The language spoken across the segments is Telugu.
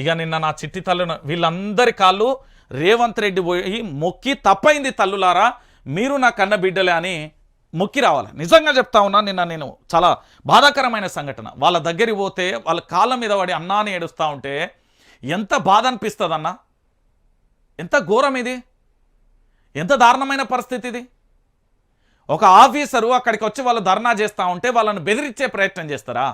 ఇక నిన్న నా చిట్టి తల్లును వీళ్ళందరి కాళ్ళు రేవంత్ రెడ్డి పోయి మొక్కి తప్పైంది తల్లులారా, మీరు నా కన్న బిడ్డలే అని మొక్కి రావాలి. నిజంగా చెప్తా ఉన్నా, నిన్న నేను చాలా బాధాకరమైన సంఘటన. వాళ్ళ దగ్గరికి పోతే వాళ్ళ కాళ్ళ మీద పడి అన్నాని ఏడుస్తూ ఉంటే ఎంత బాధ అనిపిస్తుందన్నా. ఎంత ఘోరం ఇది, ఎంత దారుణమైన పరిస్థితి ఇది. ఒక ఆఫీసరు అక్కడికి వచ్చి వాళ్ళు ధర్నా చేస్తూ ఉంటే వాళ్ళని బెదిరించే ప్రయత్నం చేస్తారా?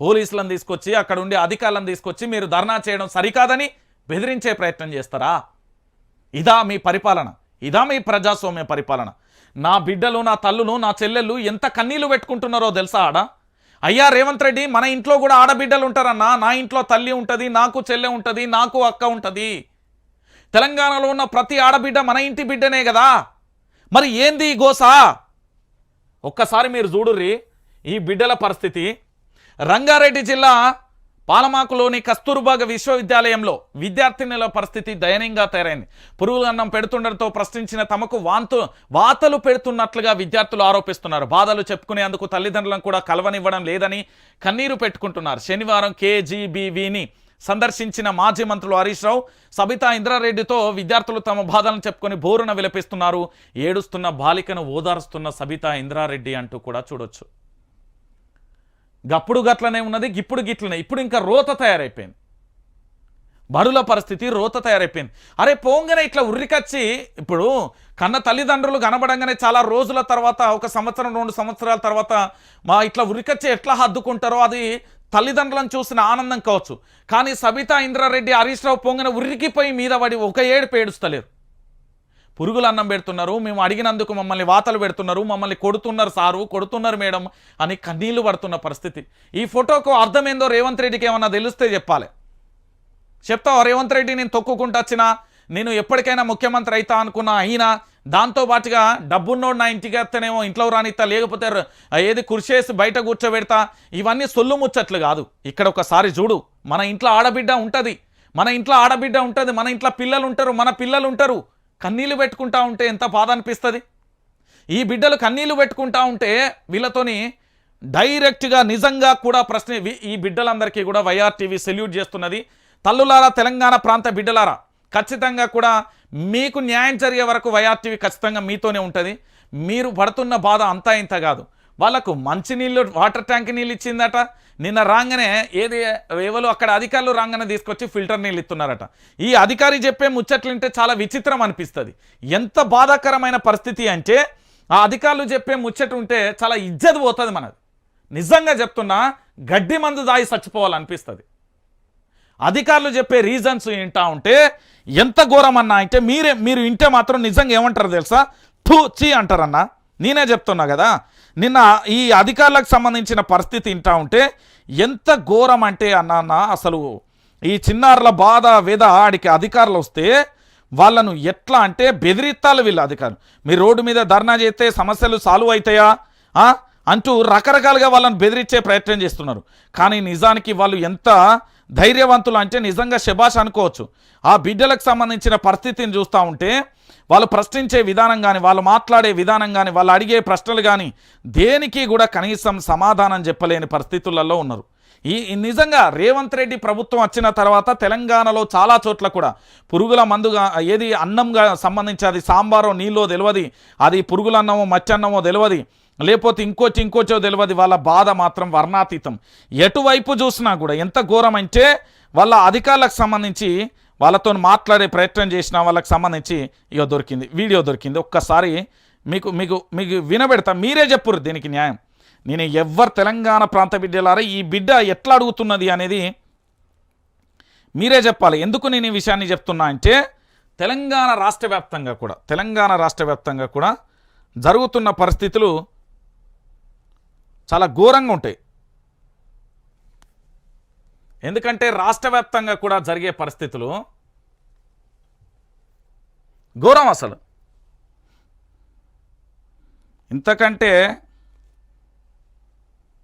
పోలీసులను తీసుకొచ్చి అక్కడ ఉండే అధికారులను తీసుకొచ్చి మీరు ధర్నా చేయడం సరికాదని బెదిరించే ప్రయత్నం చేస్తారా? ఇదా మీ పరిపాలన? ఇదా మీ ప్రజాస్వామ్య పరిపాలన? నా బిడ్డలు, నా తల్లులు, నా చెల్లెళ్ళు ఎంత కన్నీళ్లు పెట్టుకుంటున్నారో తెలుసా ఆడ? అయ్యా రేవంత్ రెడ్డి, మన ఇంట్లో కూడా ఆడబిడ్డలు ఉంటారన్నా. నా ఇంట్లో తల్లి ఉంటుంది, నాకు చెల్లె ఉంటుంది, నాకు అక్క ఉంటుంది. తెలంగాణలో ఉన్న ప్రతి ఆడబిడ్డ మన ఇంటి బిడ్డనే కదా. మరి ఏంది ఈ గోసా? ఒక్కసారి మీరు చూడుర్రి ఈ బిడ్డల పరిస్థితి. రంగారెడ్డి జిల్లా పాలమాకులోని కస్తూర్బా విశ్వవిద్యాలయంలో విద్యార్థినుల పరిస్థితి దయనీయంగా తయారైంది. పురుగుల అన్నం పెడుతుండటంతో ప్రశ్నించిన తమకు వాతలు పెడుతున్నట్లుగా విద్యార్థులు ఆరోపిస్తున్నారు. బాధలు చెప్పుకునేందుకు తల్లిదండ్రులను కూడా కలవనివ్వడం లేదని కన్నీరు పెట్టుకుంటున్నారు. శనివారం కేజీబీవీని సందర్శించిన మాజీ మంత్రులు హరీష్ రావు, సబితా ఇంద్రారెడ్డితో విద్యార్థులు తమ బాధలను చెప్పుకొని బోరున విలపిస్తున్నారు. ఏడుస్తున్న బాలికను ఓదారుస్తున్న సబితా ఇంద్రారెడ్డి అంటూ కూడా చూడొచ్చు. గప్పుడు గట్లనే ఉన్నది, ఇప్పుడు గిట్లనే. ఇప్పుడు ఇంకా రోత తయారైపోయింది. బడుల పరిస్థితి రోత తయారైపోయింది. అరే పోంగనే ఇట్లా ఉర్రికచ్చి, ఇప్పుడు కన్న తల్లిదండ్రులు కనబడంగానే చాలా రోజుల తర్వాత, ఒక సంవత్సరం 2 సంవత్సరాల తర్వాత ఇట్లా ఉర్రికచ్చి ఎట్లా హద్దుకుంటారో అది తల్లిదండ్రులను చూసిన ఆనందం కావచ్చు. కానీ సబితా ఇంద్రారెడ్డి, హరీష్ రావు పొంగన ఉరికిపోయి మీద పడి ఒక ఏడుపు ఏడుస్తలేరు. పురుగులు అన్నం పెడుతున్నారు, మేము అడిగినందుకు మమ్మల్ని వాతలు పెడుతున్నారు, మమ్మల్ని కొడుతున్నారు సారు, కొడుతున్నారు మేడం అని కన్నీళ్లు పడుతున్న పరిస్థితి. ఈ ఫోటోకు అర్థం ఏందో రేవంత్ రెడ్డికి ఏమన్నా తెలిస్తే చెప్పాలి. చెప్తావా రేవంత్ రెడ్డి? నేను తొక్కుకుంటూ వచ్చినా, నేను ఎప్పటికైనా ముఖ్యమంత్రి అవుతా అనుకున్నా అయినా, దాంతోపాటుగా డబ్బున్నోడు నా ఇంటికి వస్తేనేమో ఇంట్లో రానిస్తా, లేకపోతే ఏది కుర్చేసి బయట కూర్చోబెడతా. ఇవన్నీ సొల్లు ముచ్చట్లు కాదు. ఇక్కడ ఒకసారి చూడు, మన ఇంట్లో ఆడబిడ్డ ఉంటుంది, మన ఇంట్లో ఆడబిడ్డ ఉంటుంది, మన ఇంట్లో పిల్లలు ఉంటారు, మన పిల్లలు ఉంటారు. కన్నీళ్ళు పెట్టుకుంటా ఉంటే ఎంత బాధ అనిపిస్తుంది. ఈ బిడ్డలు కన్నీళ్ళు పెట్టుకుంటా ఉంటే వీళ్ళతోని డైరెక్ట్గా నిజంగా కూడా ప్రశ్న. ఈ బిడ్డలందరికీ కూడా వైఆర్టీవీ సెల్యూట్ చేస్తున్నది. తల్లులారా, తెలంగాణ ప్రాంత బిడ్డలారా, ఖచ్చితంగా కూడా మీకు న్యాయం జరిగే వరకు వైఆర్టీవీ ఖచ్చితంగా మీతోనే ఉంటుంది. మీరు పడుతున్న బాధ అంతా ఇంత కాదు. వాళ్ళకు మంచినీళ్ళు, వాటర్ ట్యాంక్ నీళ్ళు ఇచ్చిందట. నిన్న రాగానే ఎవరు అక్కడ అధికారులు రాగానే తీసుకొచ్చి ఫిల్టర్ నీళ్ళు ఇస్తున్నారట. ఈ అధికారి చెప్పే ముచ్చట్లుంటే చాలా విచిత్రం అనిపిస్తుంది. ఎంత బాధాకరమైన పరిస్థితి అంటే, ఆ అధికారులు చెప్పే ముచ్చట ఉంటే చాలా ఇజ్జత్ పోతుంది మనది. నిజంగా చెప్తున్నా, గడ్డి మందు దాగి చచ్చిపోవాలనిపిస్తుంది. అధికారులు చెప్పే రీజన్స్ వింటా ఉంటే ఎంత ఘోరమన్నా అంటే, మీరు వింటే మాత్రం నిజంగా ఏమంటారు తెలుసా? చీ అంటారన్నా. నేనే చెప్తున్నా కదా, నిన్న ఈ అధికారులకు సంబంధించిన పరిస్థితి వింటా ఉంటే ఎంత ఘోరం అంటే అన్న, అసలు ఈ చిన్నారుల బాధ వేద ఆడికి అధికారులు వస్తే వాళ్ళను ఎట్లా అంటే బెదిరిస్తాలు వీళ్ళు అధికారులు. మీరు రోడ్డు మీద ధర్నా చేస్తే సమస్యలు సాల్వ్ అవుతాయా అంటూ రకరకాలుగా వాళ్ళని బెదిరించే ప్రయత్నం చేస్తున్నారు. కానీ నిజానికి వాళ్ళు ఎంత ధైర్యవంతులు అంటే నిజంగా శభాష్ అనుకోవచ్చు. ఆ బిడ్డలకు సంబంధించిన పరిస్థితిని చూస్తూ ఉంటే వాళ్ళు ప్రశ్నించే విధానం కానీ, వాళ్ళు మాట్లాడే విధానం కానీ, వాళ్ళు అడిగే ప్రశ్నలు కానీ దేనికి కూడా కనీసం సమాధానం చెప్పలేని పరిస్థితులలో ఉన్నారు. నిజంగా రేవంత్ రెడ్డి ప్రభుత్వం వచ్చిన తర్వాత తెలంగాణలో చాలా చోట్ల కూడా పురుగుల మందుగా ఏది అన్నంగా సంబంధించి, అది సాంబారో నీళ్ళో తెలియదు, అది పురుగుల అన్నమో మచ్చన్నమో తెలియదు, లేకపోతే ఇంకోచో తెలియదు. వాళ్ళ బాధ మాత్రం వర్ణాతీతం. ఎటువైపు చూసినా కూడా ఎంత ఘోరం అంటే, వాళ్ళ అధికారులకు సంబంధించి వాళ్ళతో మాట్లాడే ప్రయత్నం చేసిన వాళ్ళకి సంబంధించి ఇక దొరికింది, వీడియో దొరికింది. ఒక్కసారి మీకు మీకు మీకు వినబెడతా, మీరే చెప్పురు దీనికి న్యాయం. నేను ఎవ్వరు తెలంగాణ ప్రాంత బిడ్డలారా, ఈ బిడ్డ ఎట్లా అడుగుతున్నది అనేది మీరే చెప్పాలి. ఎందుకు నేను ఈ విషయాన్ని చెప్తున్నా అంటే, తెలంగాణ రాష్ట్ర వ్యాప్తంగా కూడా జరుగుతున్న పరిస్థితులు చాలా ఘోరంగా ఉంటాయి. ఎందుకంటే రాష్ట్ర వ్యాప్తంగా కూడా జరిగే పరిస్థితులు ఘోరం. అసలు ఇంతకంటే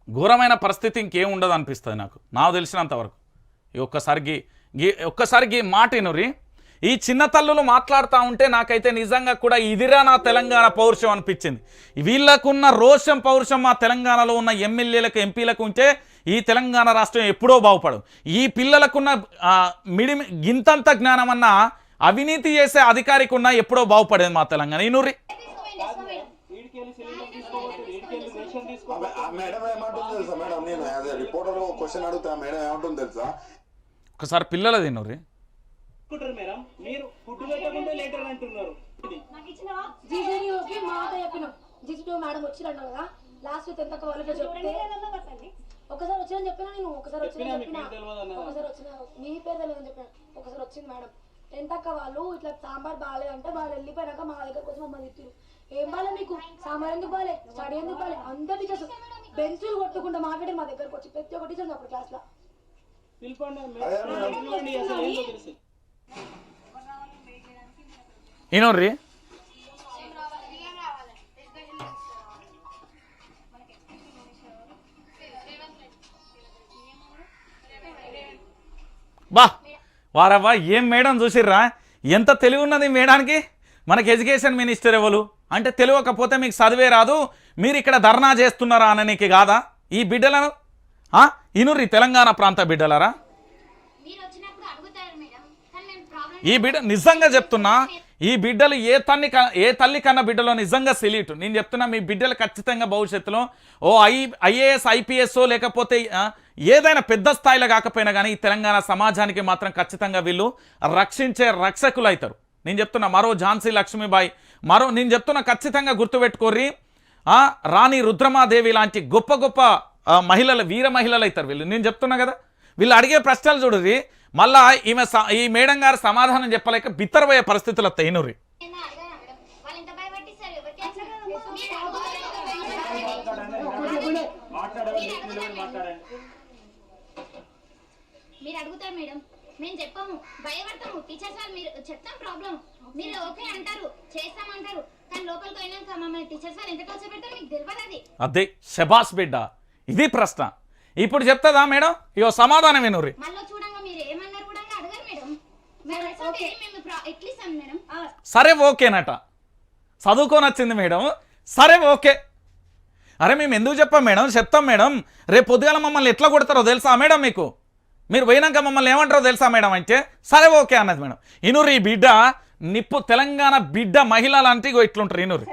ఘోరమైన పరిస్థితి ఇంకేం ఉండదు అనిపిస్తుంది నాకు తెలిసినంతవరకు. ఒక్కసారికి మాట వినురి. ఈ చిన్న తల్లులు మాట్లాడుతూ ఉంటే నాకైతే నిజంగా కూడా ఇదిరా నా తెలంగాణ పౌరుషం అనిపించింది. వీళ్ళకున్న రోషం, పౌరుషం మా తెలంగాణలో ఉన్న ఎమ్మెల్యేలకు, ఎంపీలకు ఉంటే ఈ తెలంగాణ రాష్ట్రం ఎప్పుడో బాగుపడు. ఈ పిల్లలకున్న గింతంత జ్ఞానం అన్న అవినీతి చేసే అధికారికి ఉన్న ఎప్పుడో బాగుపడేది మా తెలంగాణ. ఈనూరి ఒకసారి పిల్లల తిన్నూరి మేడం వచ్చిరంట కదా లాస్ట్ ఎంత కావాలంటే చెప్తే ఒకసారి వచ్చిందని చెప్పినా నేను ఒకసారి వచ్చిన మీ పేరు తెలియదని చెప్పాను. ఒకసారి వచ్చింది మేడం ఎంతక్క వాళ్ళు ఇట్లా సాంబార్ బాగాలేదంటే వాళ్ళు వెళ్ళిపోయినాక మా దగ్గరకు వచ్చి మమ్మల్ని తిట్టిరు. ఏం బాలే మీకు సాంబార్ ఎందుకు బాలే స్టడీ ఎందుకు బాలే అందరు టీచర్స్ బెంచులు కొట్టుకుంటూ మాట్లాడి మా దగ్గరకు వచ్చి ప్రతి ఒక్క టీచర్ అప్పుడు క్లాస్ లో ఈనోర్రి బా వారవ్వా ఏం మేడం చూసిర్రా, ఎంత తెలివి ఉన్నది మేడానికి. మనకి ఎడ్యుకేషన్ మినిస్టర్ ఎవరు అంటే తెలియకపోతే మీకు చదివే రాదు, మీరు ఇక్కడ ధర్నా చేస్తున్నారా అననికి కాదా ఈ బిడ్డలను? ఇనుర్రి తెలంగాణ ప్రాంత బిడ్డలరా, ఈ బిడ్డ నిజంగా చెప్తున్నా, ఈ బిడ్డలు ఏ తల్లి కన్నా బిడ్డలో నిజంగా సెల్యూట్. నేను చెప్తున్నా మీ బిడ్డలు ఖచ్చితంగా భవిష్యత్తులో ఐఏఎస్ ఐపీఎస్ లేకపోతే ఏదైనా పెద్ద స్థాయిలో కాకపోయినా కానీ ఈ తెలంగాణ సమాజానికి మాత్రం ఖచ్చితంగా వీళ్ళు రక్షించే రక్షకులు అవుతారు. నేను చెప్తున్నా మరో ఝాన్సీ లక్ష్మీబాయి, నేను చెప్తున్నా ఖచ్చితంగా గుర్తుపెట్టుకోర్రి. రాణి రుద్రమాదేవి లాంటి గొప్ప గొప్ప మహిళలు, వీర మహిళలు అవుతారు వీళ్ళు. నేను చెప్తున్నా కదా, వీళ్ళు అడిగే ప్రశ్నలు చూడరి మళ్ళా ఈ మేడం గారు సమాధానం చెప్పలేక బిత్తరపోయే పరిస్థితులు వస్తాయి. ఈనూరి మీరు అడుగుతారు మేడం, మేము చెప్పాము, భయపడతాము. టీచర్స్ వాళ్ళు మీరు చెప్తాం ప్రాబ్లం, మీరు ఓకే అంటారు, చేస్తామంటారు, కానీ లోపలికి అయినాక మమ్మల్ని టీచర్స్ వాళ్ళు ఎంత టార్చర్ పెడతారు మీకు తెలియదు. అది అదే శబాస్ బిడ్డ, ఇది ప్రశ్న. ఇప్పుడు చెప్తుందా మేడం? ఇగో సమాధానం వినుర్రి. మళ్ళీ చూడంగా మీరు ఏమన్నారు కూడా అడగారు మేడం. మేము ఎట్లిస్తాం మేడం? సరే ఓకేనట, చదువుకొని వచ్చింది మేడం, సరే ఓకే. అరే మేము ఎందుకు చెప్పాం మేడం? చెప్తాం మేడం. రేపు పొద్దుగాల మమ్మల్ని ఎట్లా కొడతారో తెలుసా మేడం మీకు? మీరు పోయినాక మమ్మల్ని ఏమంటారో తెలుసా మేడం అంటే సరే ఓకే అన్నది మేడం. ఇనుర్రి ఈ బిడ్డ నిప్పు తెలంగాణ బిడ్డ మహిళ లాంటి ఇట్లుంటారు. ఇనుర్రి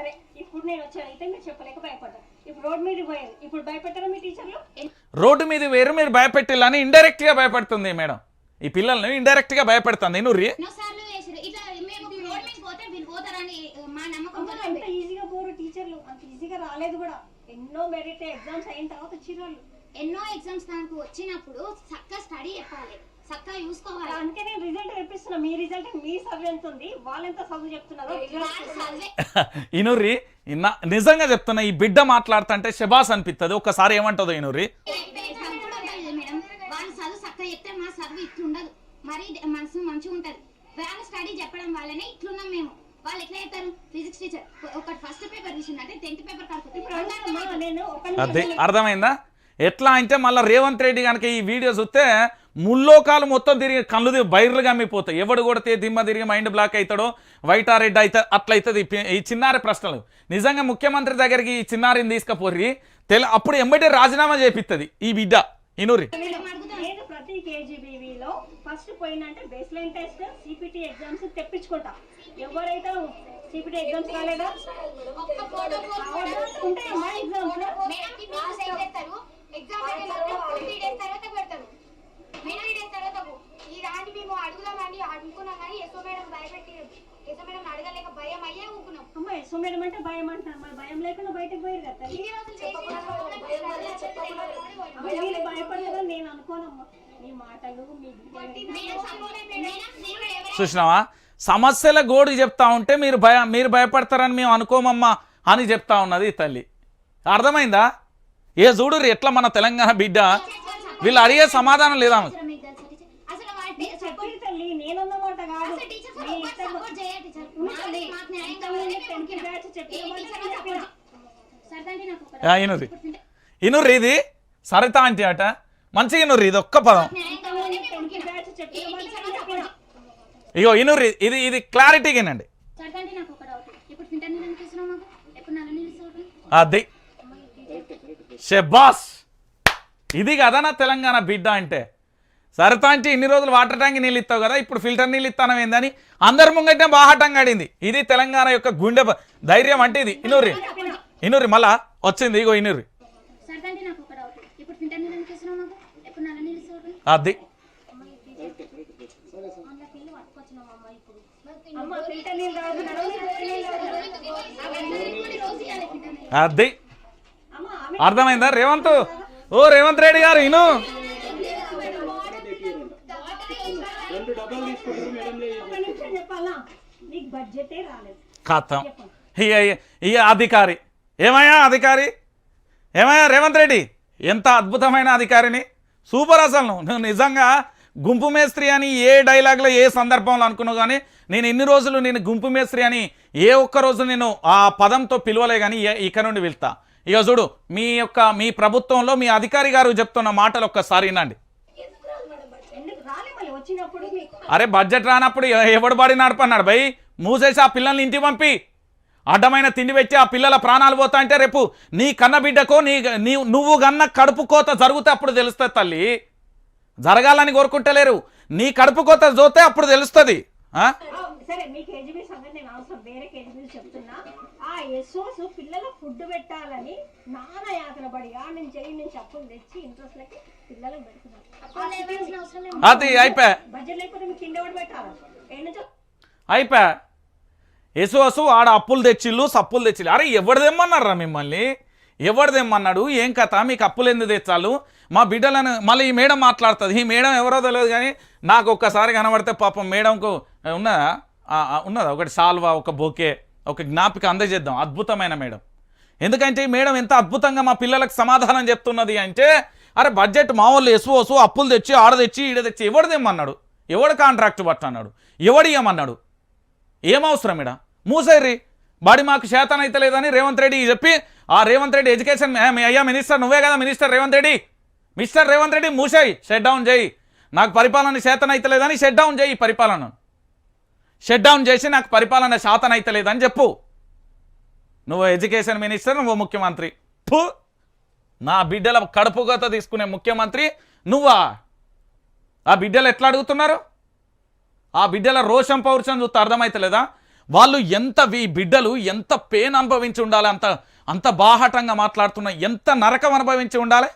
రోడ్డు మీద వేరు మీరు భయపెట్టాలని ఇండైరెక్ట్ గా భయపెడుతుంది మేడం. ఈ పిల్లల్ని ఇండైరెక్ట్ గా భయపెడుతుంది. ఇనుర్రి ఎన్నో మెరిట్ ఎగ్జామ్స్ అయిన తర్వాత ఎన్నో ఎగ్జామ్స్ నాకు వచ్చినప్పుడు చక్కగా స్టడీ చెప్పాలి, చక్కగా చూసుకోవాలి. అందుకే నేను రిజల్ట్ తెప్పిస్తున్నా. మీ రిజల్ట్ మీ సర్వే ఎంత ఉంది, వాళ్ళెంత చదువు చెప్తున్నారు. ఇనుర్రి నిజంగా చెప్తున్నా, ఈ బిడ్డ మాట్లాడుతుంటే శబాస్ అనిపిస్తుంది. ఒక్కసారి ఏమంటుందో ఇనుర్రి. మేడం వాళ్ళు చదువు చక్కగా చెప్తే మా చదువు ఇట్లుండదు, మరి మనసు మంచిగా ఉంటది. వాళ్ళ స్టడీ చెప్పడం వల్లనే ఇట్లున్నాం మేము. వాళ్ళు ఎట్లా చెప్తారు? ఫిజిక్స్ టీచర్ ఒక ఫస్ట్ పేపర్ తీసిందంటే 10th పేపర్ కాదు. అదే అర్థమైందా? ఎట్లా అంటే మళ్ళీ రేవంత్ రెడ్డి కనుక ఈ వీడియో చూస్తే ముల్లోకాలు మొత్తం తిరిగి కళ్ళు బైర్లు గమ్మిపోతాయి. ఎవడు కొడితే దిమ్మ తిరిగి మైండ్ బ్లాక్ అవుతాడో, వైటా రెడ్డి అయితే అట్లయితుంది. ఈ చిన్నారి ప్రశ్నలు నిజంగా ముఖ్యమంత్రి దగ్గరికి ఈ చిన్నారిని తీసుకుపోర్రి, అప్పుడు ఎంబటే రాజీనామా చేపిస్తుంది ఈ బిడ్డ. ఇనురి ప్రతి కేజీబీవీలో ఫస్ట్ పోయినంటే base line test, CPT exams తెప్పించుకుంటా. ఎవరైతే సిపిటి ఎగ్జామ్స్ కాలేదా మేము అడుగుదామని అనుకున్నాం కానీ ఎస్ఓ మేడం భయపెట్టి ఎస్ఓ మేడం అడగలేక భయం అయ్యే ఊకున్నాం. అమ్మ ఎస్ఓ మేడం అంటే భయం అంటారు, మరి భయం లేకుండా బయటకు పోయారు కదా. భయపడలేదని నేను అనుకోనమ్మా. మీ మాటలు చూసినావా, సమస్యల గోడు చెప్తా ఉంటే మీరు భయపడతారని మేము అనుకోమమ్మా అని చెప్తా ఉన్నది తల్లి. అర్థమైందా? ఏ చూడు ఎట్లా మన తెలంగాణ బిడ్డ వీళ్ళు అడిగే సమాధానం లేదా? ఇనుర్రి ఇది సరిత అంటే అట మంచిగా ఇనుర్రి, ఇది ఒక్క పదం. ఇగో ఇనుర్రి ఇది క్లారిటీగానండి. అది శబాస్ ఇది కదా నా తెలంగాణ బిడ్డ అంటే. సరతాంటి ఇన్ని రోజులు వాటర్ ట్యాంక్ నీళ్ళు ఇస్తావు కదా, ఇప్పుడు ఫిల్టర్ నీళ్ళు ఇస్తానం ఏందని అందరి ముంగట్నే బాహాటంగా ఆడింది. ఇది తెలంగాణ యొక్క గుండె ధైర్యం అంటే ఇది. ఇనుర్రి మళ్ళా వచ్చింది, ఇగో ఇనుర్రి. సరదాంటి నాకు ఒక డౌట్, ఇప్పుడు ఫిల్టర్ నీళ్ళు ఎందుకు ఇస్తున్నావు మాకు? ఎప్పుడు నల్ల నీళ్ళు ఇస్తావు? అది అది అర్థమైందా రేవంత్? ఓ రేవంత్ రెడ్డి గారు ఇను ఖాతం ఇక అధికారి ఏమయ్యా అధికారి ఏమయ్యా రేవంత్ రెడ్డి ఎంత అద్భుతమైన అధికారిని, సూపర్. అసలు నువ్వు నిజంగా గుంపు మేస్త్రి అని ఏ డైలాగ్లో ఏ సందర్భంలో అనుకున్నావు, కానీ నేను ఇన్ని రోజులు నేను గుంపు మేస్త్రి అని ఏ ఒక్కరోజు నేను ఆ పదంతో పిలవలే, కానీ ఇక నుండి వెళ్తా. ఇక చూడు మీ ప్రభుత్వంలో మీ అధికారి గారు చెప్తున్న మాటలు ఒక్కసారి వినండి. అరే బడ్జెట్ రానప్పుడు ఎవడు బడి నడపన్నాడు భయ్, మూసేసి ఆ పిల్లల్ని ఇంటికి పంపి అడ్డమైన తిండి పెట్టి ఆ పిల్లల ప్రాణాలు పోతా అంటే రేపు నీ కన్న బిడ్డకో నువ్వు కన్న కడుపు కోత జరిగితే అప్పుడు తెలుస్తుంది తల్లి. జరగాలని కోరుకుంటలేరు, నీ కడుపు కోత చూస్తే అప్పుడు తెలుస్తుంది. సరే మీ కేజీబీ సంగతి నేను అవసరం, వేరే కేజీబీ చెప్తున్నా. ఆ ఎస్ఓస్ పిల్లల ఫుడ్ పెట్టాలని నానా యాతన పడి నుంచి అప్పులు తెచ్చి ఇంట్రెస్ట్ లకి పిల్లలకు పెడుతున్నారు. అది అయిపోయా బడ్జెట్ లేకపోతే మీకు కింద ఎవరు పెట్టాలి? అయిపోయా ఎసువసు ఆడ అప్పులు తెచ్చిళ్ళు సప్పులు తెచ్చిళ్ళు. అరే ఎవడు తెమ్మన్నారా మిమ్మల్ని? ఎవడు తెమ్మన్నాడు? ఏం కథ? మీకు అప్పులు ఎందుకు తెచ్చాలు? మా బిడ్డలను మళ్ళీ ఈ మేడం మాట్లాడుతుంది. ఈ మేడం ఎవరో తెలియదు, కానీ నాకు ఒక్కసారి కనబడితే పాపం మేడంకు ఉన్నదా ఒకటి సాల్వా, ఒక బొకే, ఒక జ్ఞాపిక అందజేద్దాం. అద్భుతమైన మేడం. ఎందుకంటే ఈ మేడం ఎంత అద్భుతంగా మా పిల్లలకు సమాధానం చెప్తున్నది అంటే, అరే బడ్జెట్ మా వాళ్ళు ఎసువసు అప్పులు తెచ్చి ఆడ తెచ్చి ఈడ తెచ్చి ఎవడు తెమ్మన్నాడు? ఎవడు కాంట్రాక్ట్ పట్టన్నాడు? ఎవడు ఇవ్వమన్నాడు? ఏమవసరం ఇడ మూసేర్రి బాడీ మాకు శాతం అయితే లేదని రేవంత్ రెడ్డి చెప్పి, ఆ రేవంత్ రెడ్డి ఎడ్యుకేషన్ అయ్యా మినిస్టర్ నువ్వే కదా మినిస్టర్ రేవంత్ రెడ్డి, మిస్టర్ రేవంత్ రెడ్డి మూసేయి, షట్ డౌన్ చేయి. నాకు పరిపాలన శాతం అయితే లేదని షట్ డౌన్ చేయి, పరిపాలన షట్ డౌన్ చేసి నాకు పరిపాలన శాతం అయితే లేదని చెప్పు. నువ్వు ఎడ్యుకేషన్ మినిస్టర్, నువ్వు ముఖ్యమంత్రి. నా బిడ్డల కడుపుగత తీసుకునే ముఖ్యమంత్రి నువ్వా? ఆ బిడ్డలు ఎట్లా అడుగుతున్నారు? ఆ బిడ్డల రోషం పౌరుషం చూస్తే అర్థమైతలేదా? వాళ్ళు ఈ బిడ్డలు ఎంత పెయిన్ అనుభవించి ఉండాలి, అంత బాహాటంగా మాట్లాడుతున్నా, ఎంత నరకం అనుభవించి ఉండాలి.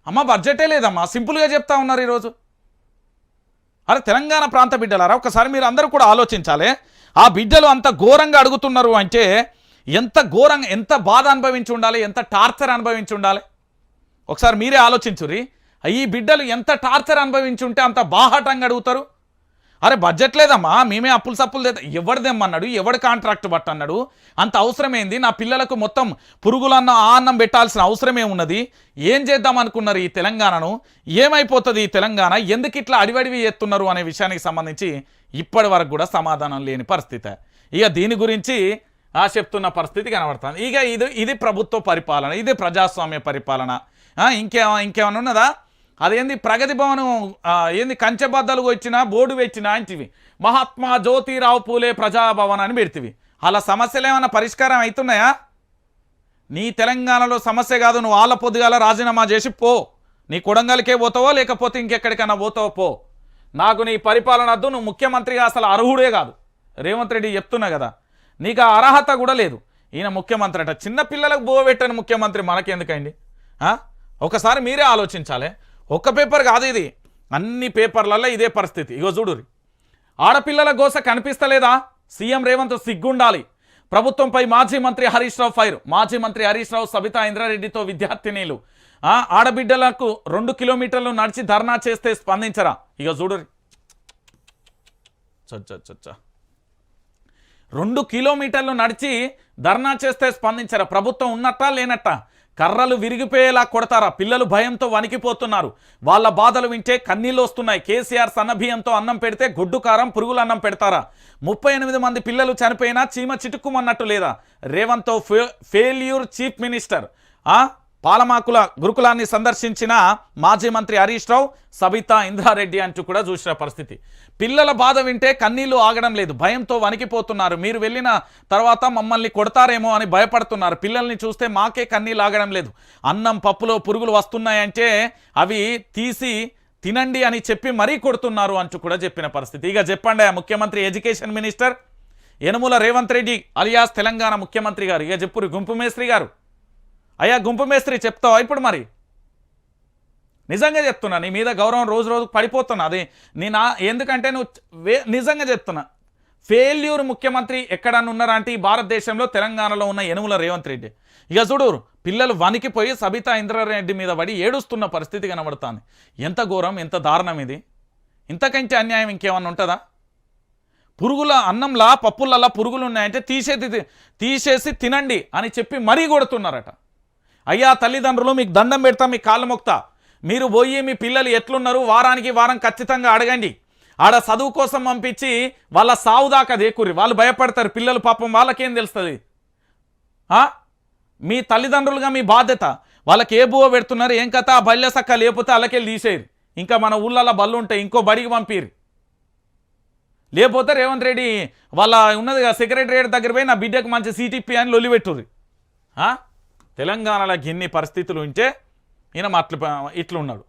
అమ్మ బడ్జెటే లేదమ్మా, సింపుల్గా చెప్తా ఉన్నారు ఈరోజు. అరే తెలంగాణ ప్రాంత బిడ్డలారా, ఒకసారి మీరు అందరూ కూడా ఆలోచించాలి. ఆ బిడ్డలు అంత ఘోరంగా అడుగుతున్నారు అంటే ఎంత ఘోరంగా, ఎంత బాధ అనుభవించి ఉండాలి, ఎంత టార్చర్ అనుభవించి ఉండాలి. ఒకసారి మీరే ఆలోచించుర్రి. ఈ బిడ్డలు ఎంత టార్చర్ అనుభవించి ఉంటే అంత బాహాటంగా అడుగుతారు. అరే బడ్జెట్ లేదమ్మా, మేమే అప్పులు సప్పులు లేదా, ఎవడు తెమ్మన్నాడు? ఎవడు కాంట్రాక్ట్ పట్టన్నాడు? అంత అవసరమేంది? నా పిల్లలకు మొత్తం పురుగులన్న అన్నం పెట్టాల్సిన అవసరమే ఉన్నది. ఏం చేద్దాం అనుకున్నారు ఈ తెలంగాణను? ఏమైపోతుంది ఈ తెలంగాణ? ఎందుకు ఇట్లా అడివడివి ఎత్తున్నారు అనే విషయానికి సంబంధించి ఇప్పటి వరకు కూడా సమాధానం లేని పరిస్థితి. ఇక దీని గురించి చెప్తున్న పరిస్థితి కనబడుతుంది. ఇక ఇది ప్రభుత్వ పరిపాలన, ఇది ప్రజాస్వామ్య పరిపాలన. ఇంకేమైనా ఉన్నదా? అదేంది ప్రగతి భవన్ ఏంది కంచెబద్దలు వచ్చిన బోర్డు వచ్చిన అంటివి, మహాత్మా జ్యోతిరావు పూలే ప్రజాభవన్ అని పెడితివి. అలా సమస్యలు ఏమైనా పరిష్కారం అవుతున్నాయా? నీ తెలంగాణలో సమస్య కాదు, నువ్వు వాళ్ళ పొద్దుగాల రాజీనామా చేసి పో. నీ కొడంగల్కే పోతావో లేకపోతే ఇంకెక్కడికైనా పోతావో పో. నాకు నీ పరిపాలన వద్దు, నువ్వు ముఖ్యమంత్రిగా అసలు అర్హుడే కాదు. రేవంత్ రెడ్డి చెప్తున్నా కదా, నీకు ఆ అర్హత కూడా లేదు. ఈయన ముఖ్యమంత్రి అట, చిన్నపిల్లలకు బోవెట్టని ముఖ్యమంత్రి మనకెందుకండి? ఒకసారి మీరే ఆలోచించాలి. ఒక్క పేపర్ కాదు ఇది, అన్ని పేపర్లలో ఇదే పరిస్థితి. ఇగో చూడురి, ఆడపిల్లల గోస కనిపిస్తలేదా? సీఎం రేవంత్ సిగ్గుండాలి. ప్రభుత్వంపై మాజీ మంత్రి హరీష్ రావు ఫైర్. మాజీ మంత్రి హరీష్ రావు సబితా ఇంద్రారెడ్డితో విద్యార్థినీలు ఆడబిడ్డలకు 2 కిలోమీటర్లు నడిచి ధర్నా చేస్తే స్పందించరా? ఇగో చూడురి, 2 కిలోమీటర్లు నడిచి ధర్నా చేస్తే స్పందించరా? ప్రభుత్వం ఉన్నట్టా లేనట్టా? కర్రలు విరిగిపోయేలా కొడతారా? పిల్లలు భయంతో వణికిపోతున్నారు. వాళ్ళ బాధలు వింటే కన్నీళ్ళు వస్తున్నాయి. కేసీఆర్ సన్నబియ్యంతో అన్నం పెడితే గొడ్డు కారం పురుగుల అన్నం పెడతారా? 38 మంది పిల్లలు చనిపోయినా చీమ చిటుక్కుమన్నట్టు లేదా? Revanth failure chief minister. Palamakula గురుకులాన్ని సందర్శించిన మాజీ మంత్రి హరీష్ రావు, సబితా ఇంద్రారెడ్డి అంటూ కూడా చూసిన పరిస్థితి. పిల్లల బాధ వింటే కన్నీళ్లు ఆగడం లేదు, భయంతో వణికిపోతున్నారు. మీరు వెళ్ళిన తర్వాత మమ్మల్ని కొడతారేమో అని భయపడుతున్నారు. పిల్లల్ని చూస్తే మాకే కన్నీళ్ళు ఆగడం లేదు. అన్నం పప్పులో పురుగులు వస్తున్నాయంటే అవి తీసి తినండి అని చెప్పి మరీ కొడుతున్నారు అంటూ కూడా చెప్పిన పరిస్థితి. ఇక చెప్పండి ముఖ్యమంత్రి education minister Yanamala Revanth Reddy alias Telangana ముఖ్యమంత్రి గారు. ఇక చెప్పురు గుంపు మేస్త్రి గారు. అయ్యా గుంపు మేస్త్రి చెప్తావా ఇప్పుడు? మరి నిజంగా చెప్తున్నా, నీ మీద గౌరవం రోజు రోజుకు పడిపోతున్నా. అది ఎందుకంటే నువ్వు నిజంగా చెప్తున్నా, ఫెయిల్యూర్ ముఖ్యమంత్రి ఎక్కడన్నా ఉన్నారా అంటే ఈ భారతదేశంలో తెలంగాణలో ఉన్న యనుమల రేవంత్ రెడ్డి. ఇక చూడు, పిల్లలు వణికిపోయి సబితా ఇంద్రారెడ్డి మీద పడి ఏడుస్తున్న పరిస్థితి కనబడుతుంది. ఎంత ఘోరం, ఎంత దారుణం ఇది! ఇంతకంటే అన్యాయం ఇంకేమన్నా ఉంటుందా? పురుగుల అన్నంలా పప్పులల్లా పురుగులు ఉన్నాయంటే తీసేసి తినండి అని చెప్పి మరీ కొడుతున్నారట. అయ్యా తల్లిదండ్రులు, మీకు దండం పెడతా, మీ కాళ్ళు మొక్తా, మీరు పోయి మీ పిల్లలు ఎట్లున్నారు వారానికి వారం ఖచ్చితంగా అడగండి. ఆడ చదువు కోసం పంపించి వాళ్ళ సావు దాకా దేకుర్రి. వాళ్ళు భయపడతారు పిల్లలు, పాపం వాళ్ళకేం తెలుస్తుంది? మీ తల్లిదండ్రులుగా మీ బాధ్యత. వాళ్ళకి ఏ బువ్వ పెడుతున్నారు, ఏం కథ, ఆ బల్లె సక్క లేకపోతే అల్లకెళ్ళి తీసేయరు. ఇంకా మన ఊళ్ళల్లో బళ్ళు ఉంటాయి, ఇంకో బడికి పంపిరు. లేకపోతే రేవంత్ రెడ్డి వాళ్ళ ఉన్నదిగా సెక్రటరియట్ దగ్గర పోయి నా బిడ్డకు మంచి సీటీపీ అని లొల్లిపెట్టుర్రి. తెలంగాణలో గిన్ని పరిస్థితులు ఉంటే ఈయన ఇట్లున్నాడు.